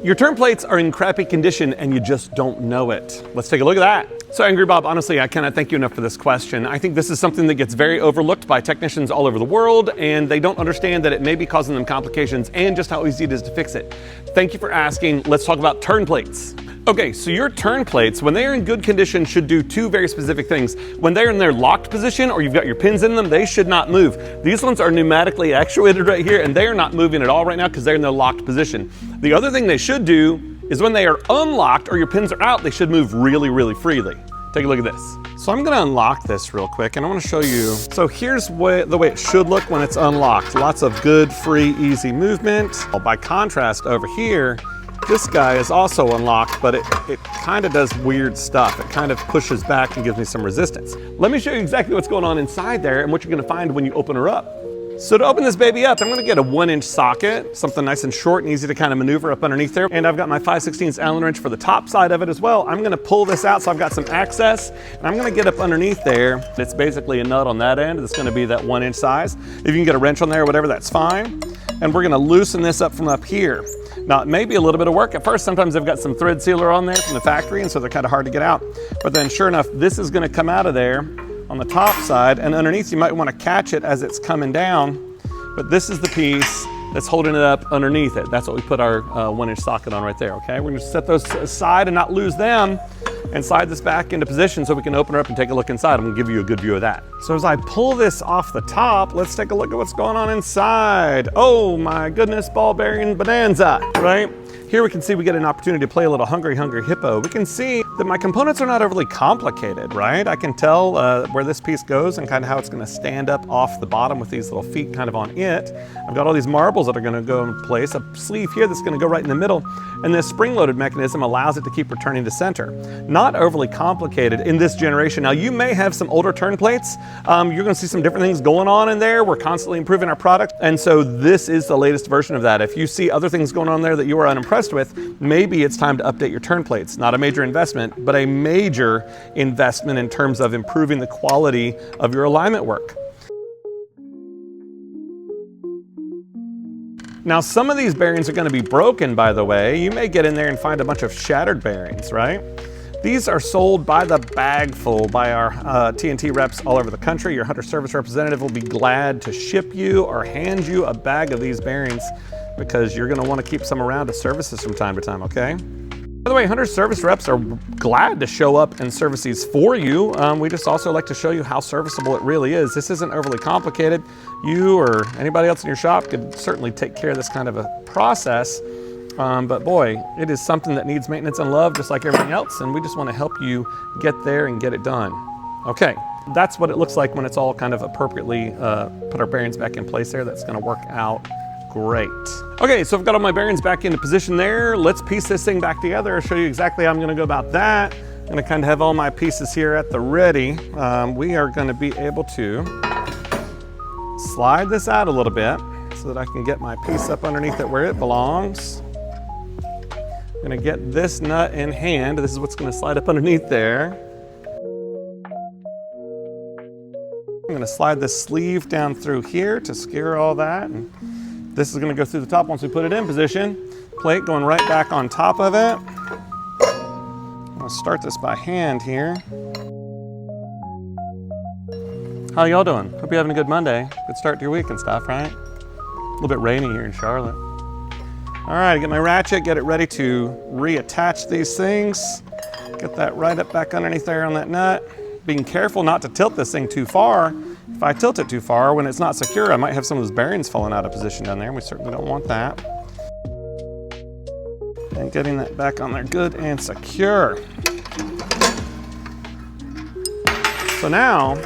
Your turn plates are in crappy condition and you just don't know it. Let's take a look at that. So Angry Bob, honestly, I cannot thank you enough for this question. I think this is something that gets very overlooked by technicians all over the world, and they don't understand that it may be causing them complications and just how easy it is to fix it. Thank you for asking. Let's talk about turn plates. Okay, so your turn plates, when they are in good condition, should do two very specific things. When they're in their locked position or you've got your pins in them, they should not move. These ones are pneumatically actuated right here, and they are not moving at all right now because they're in their locked position. The other thing they should do is when they are unlocked or your pins are out, they should move really, really freely. Take a look at this. So I'm gonna unlock this real quick and I wanna show you. So here's the way it should look when it's unlocked. Lots of good, free, easy movement. By contrast, over here, this guy is also unlocked, but it kind of does weird stuff. It kind of pushes back and gives me some resistance. Let me show you exactly what's going on inside there and what you're gonna find when you open her up. So to open this baby up, I'm gonna get a 1-inch socket, something nice and short and easy to kind of maneuver up underneath there. And I've got my 5/16 Allen wrench for the top side of it as well. I'm gonna pull this out so I've got some access, and I'm gonna get up underneath there. It's basically a nut on that end. It's gonna be that 1-inch size. If you can get a wrench on there or whatever, that's fine. And we're gonna loosen this up from up here. Now, it may be a little bit of work at first. Sometimes they've got some thread sealer on there from the factory, and so they're kind of hard to get out. But then sure enough, this is gonna come out of there on the top side, and underneath you might wanna catch it as it's coming down. But this is the piece that's holding it up underneath it. That's what we put our 1-inch socket on right there, okay? We're gonna set those aside and not lose them and slide this back into position so we can open her up and take a look inside. I'm gonna give you a good view of that. So as I pull this off the top, let's take a look at what's going on inside. Oh my goodness, ball bearing bonanza, right? Here we can see we get an opportunity to play a little Hungry Hungry Hippo. We can see that my components are not overly complicated, right? I can tell where this piece goes and kind of how it's gonna stand up off the bottom with these little feet kind of on it. I've got all these marbles that are gonna go in place, a sleeve here that's gonna go right in the middle, and this spring-loaded mechanism allows it to keep returning to center. Not overly complicated in this generation. Now, you may have some older turn plates. You're gonna see some different things going on in there. We're constantly improving our product, and so this is the latest version of that. If you see other things going on there that you are unimpressed with, maybe it's time to update your turn plates. Not a major investment, but a major investment in terms of improving the quality of your alignment work. Now, some of these bearings are going to be broken, by the way. You may get in there and find a bunch of shattered bearings, right? These are sold by the bagful by our TNT reps all over the country. Your Hunter service representative will be glad to ship you or hand you a bag of these bearings, because you're gonna wanna keep some around to service this from time to time, okay? By the way, Hunter service reps are glad to show up and service these for you. We just also like to show you how serviceable it really is. This isn't overly complicated. You or anybody else in your shop could certainly take care of this kind of a process. But boy, it is something that needs maintenance and love just like everything else, and we just wanna help you get there and get it done. Okay, that's what it looks like when it's all kind of appropriately put our bearings back in place there. That's gonna work out great. Okay, so I've got all my bearings back into position there. Let's piece this thing back together. I'll show you exactly how I'm gonna go about that. I'm gonna kind of have all my pieces here at the ready. We are gonna be able to slide this out a little bit so that I can get my piece up underneath it where it belongs. I'm gonna get this nut in hand. This is what's gonna slide up underneath there. I'm gonna slide this sleeve down through here to secure all that. And this is gonna go through the top once we put it in position. Plate going right back on top of it. I'm gonna start this by hand here. How y'all doing? Hope you're having a good Monday. Good start to your week and stuff, right? A little bit rainy here in Charlotte. All right, get my ratchet, get it ready to reattach these things. Get that right up back underneath there on that nut. Being careful not to tilt this thing too far. If I tilt it too far, when it's not secure, I might have some of those bearings falling out of position down there, and we certainly don't want that. And getting that back on there good and secure. So now,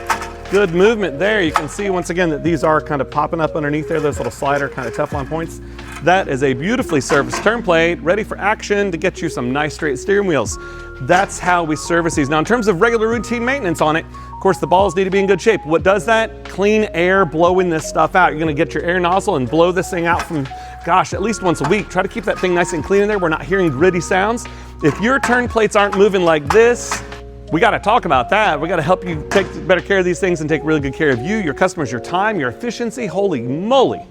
good movement there. You can see once again that these are kind of popping up underneath there, those little slider kind of Teflon points. That is a beautifully serviced turn plate, ready for action to get you some nice straight steering wheels. That's how we service these. Now, in terms of regular routine maintenance on it, of course, the balls need to be in good shape. What does that? Clean air blowing this stuff out. You're gonna get your air nozzle and blow this thing out from, gosh, at least once a week. Try to keep that thing nice and clean in there. We're not hearing gritty sounds. If your turn plates aren't moving like this, we gotta talk about that. We gotta help you take better care of these things and take really good care of you, your customers, your time, your efficiency. Holy moly.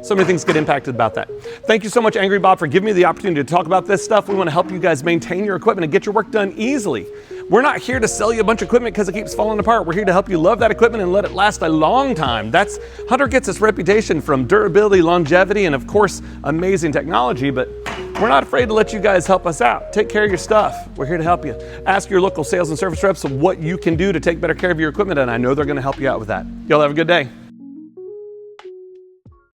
So many things get impacted about that. Thank you so much, Angry Bob, for giving me the opportunity to talk about this stuff. We want to help you guys maintain your equipment and get your work done easily. We're not here to sell you a bunch of equipment because it keeps falling apart. We're here to help you love that equipment and let it last a long time. Hunter gets its reputation from durability, longevity, and of course, amazing technology, but we're not afraid to let you guys help us out. Take care of your stuff. We're here to help you. Ask your local sales and service reps what you can do to take better care of your equipment, and I know they're going to help you out with that. Y'all have a good day.